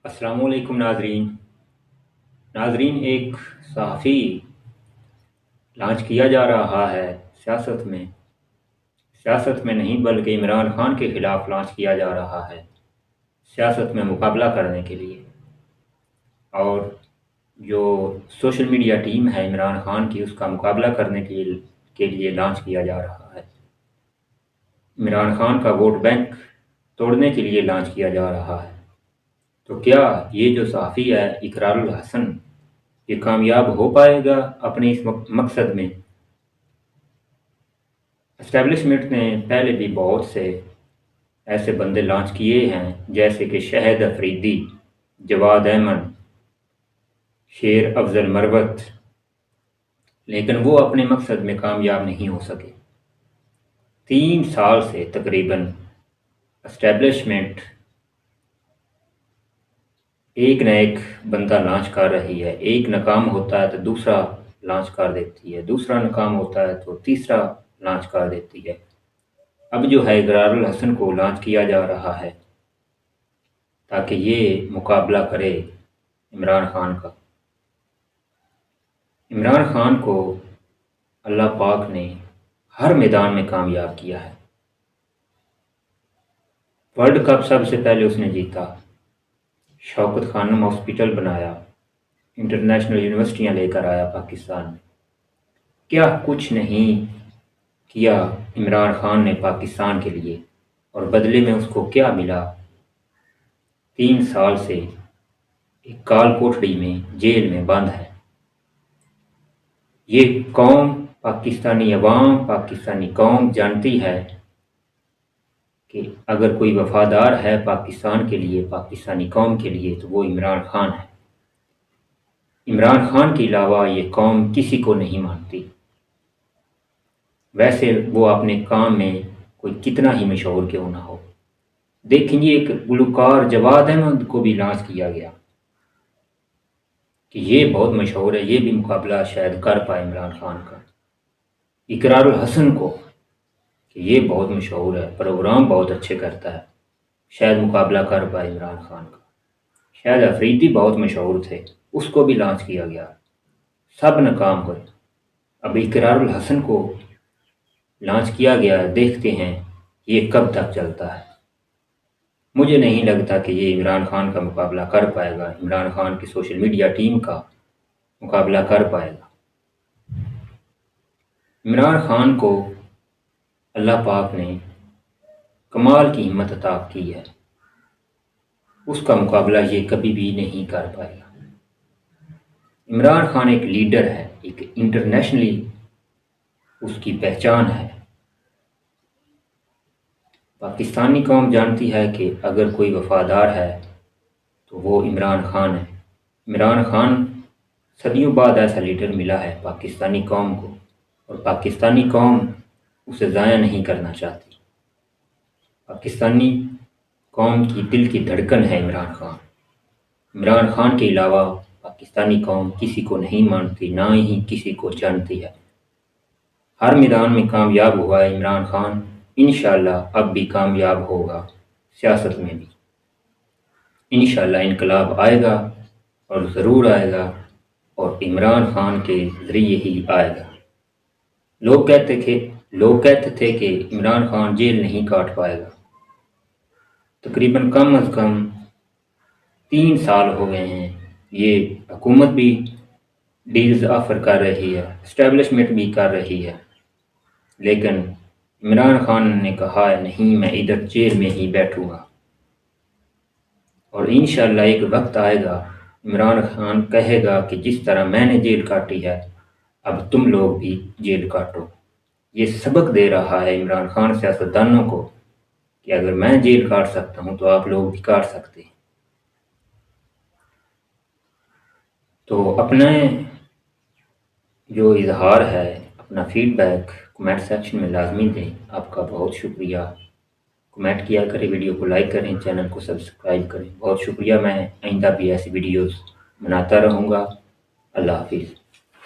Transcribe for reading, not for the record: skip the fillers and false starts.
अस्सलाम वालेकुम नाजरीन, एक सहाफ़ी लॉन्च किया जा रहा है सियासत में नहीं बल्कि इमरान खान के ख़िलाफ़ लॉन्च किया जा रहा है सियासत में मुकाबला करने के लिए। और जो सोशल मीडिया टीम है इमरान खान की, उसका मुकाबला करने के लिए लॉन्च किया जा रहा है। इमरान खान का वोट बैंक तोड़ने के लिए लॉन्च किया जा रहा है। तो क्या ये जो सहाफ़ी है इकरारुल हसन, ये कामयाब हो पाएगा अपने इस मकसद में? एस्टेब्लिशमेंट ने पहले भी बहुत से ऐसे बंदे लॉन्च किए हैं, जैसे कि शहद अफरीदी, जवाद अहमद, शेर अफजल मरवत, लेकिन वो अपने मकसद में कामयाब नहीं हो सके। 3 साल से तकरीबन एस्टेब्लिशमेंट एक न एक बंदा लॉन्च कर रही है। एक नाकाम होता है तो दूसरा लॉन्च कर देती है, दूसरा नाकाम होता है तो तीसरा लॉन्च कर देती है। अब जो है इकरारुल हसन को लॉन्च किया जा रहा है ताकि ये मुकाबला करे इमरान खान का। इमरान खान को अल्लाह पाक ने हर मैदान में कामयाब किया है। वर्ल्ड कप सबसे पहले उसने जीता, शौकत खानम हॉस्पिटल बनाया, इंटरनेशनल यूनिवर्सिटियां लेकर आया पाकिस्तान में। क्या कुछ नहीं किया इमरान खान ने पाकिस्तान के लिए, और बदले में उसको क्या मिला? 3 साल से एक काल कोठड़ी में, जेल में बंद है। ये कौम, पाकिस्तानी अवाम, पाकिस्तानी कौम जानती है कि अगर कोई वफादार है पाकिस्तान के लिए, पाकिस्तानी कौम के लिए, तो वो इमरान खान है। इमरान खान के अलावा ये कौम किसी को नहीं मानती। वैसे वो अपने काम में कोई कितना ही मशहूर क्यों ना हो। देखेंगे एक गुलकार जवाद अहमद को भी लॉन्च किया गया कि ये बहुत मशहूर है, ये भी मुकाबला शायद कर पाए इमरान खान का। इकरारुल हसन को कि ये बहुत मशहूर है, प्रोग्राम बहुत अच्छे करता है, शायद मुकाबला कर पाए इमरान खान का। शायद अफरीदी बहुत मशहूर थे, उसको भी लॉन्च किया गया, सब नाकाम हुए। अब इकरारुल हसन को लॉन्च किया गया, देखते हैं ये कब तक चलता है। मुझे नहीं लगता कि ये इमरान खान का मुकाबला कर पाएगा, इमरान खान की सोशल मीडिया टीम का मुकाबला कर पाएगा। इमरान खान को अल्लाह पाक ने कमाल की हिम्मत अता की है, उसका मुकाबला ये कभी भी नहीं कर पाएगा। इमरान खान एक लीडर है, एक इंटरनेशनली उसकी पहचान है। पाकिस्तानी कौम जानती है कि अगर कोई वफादार है तो वो इमरान खान है। इमरान खान सदियों बाद ऐसा लीडर मिला है पाकिस्तानी कौम को, और पाकिस्तानी कौम उसे ज़ाया नहीं करना चाहती। पाकिस्तानी कौम की दिल की धड़कन है इमरान खान। इमरान खान के अलावा पाकिस्तानी कौम किसी को नहीं मानती, ना ही किसी को जानती है। हर मैदान में कामयाब हुआ है इमरान खान, इंशाअल्लाह अब भी कामयाब होगा सियासत में भी। इंशाअल्लाह इनकलाब आएगा, और ज़रूर आएगा, और इमरान खान के ज़रिए ही आएगा। लोग कहते थे कि इमरान खान जेल नहीं काट पाएगा। तकरीबन कम अज़ कम 3 साल हो गए हैं। ये हुकूमत भी डील्स ऑफ़र कर रही है, एस्टेब्लिशमेंट भी कर रही है, लेकिन इमरान खान ने कहा है नहीं, मैं इधर जेल में ही बैठूंगा। और इंशाअल्लाह एक वक्त आएगा, इमरान खान कहेगा कि जिस तरह मैंने जेल काटी है, अब तुम लोग भी जेल काटो। ये सबक दे रहा है इमरान खान सियासतदानों को कि अगर मैं जेल काट सकता हूँ तो आप लोग भी काट सकते हैं। तो अपने जो इजहार है, अपना फीडबैक कमेंट सेक्शन में लाजमी दें। आपका बहुत शुक्रिया। कमेंट किया करें, वीडियो को लाइक करें, चैनल को सब्सक्राइब करें। बहुत शुक्रिया। मैं आइंदा भी ऐसी वीडियोस बनाता रहूँगा। अल्लाह हाफिज़।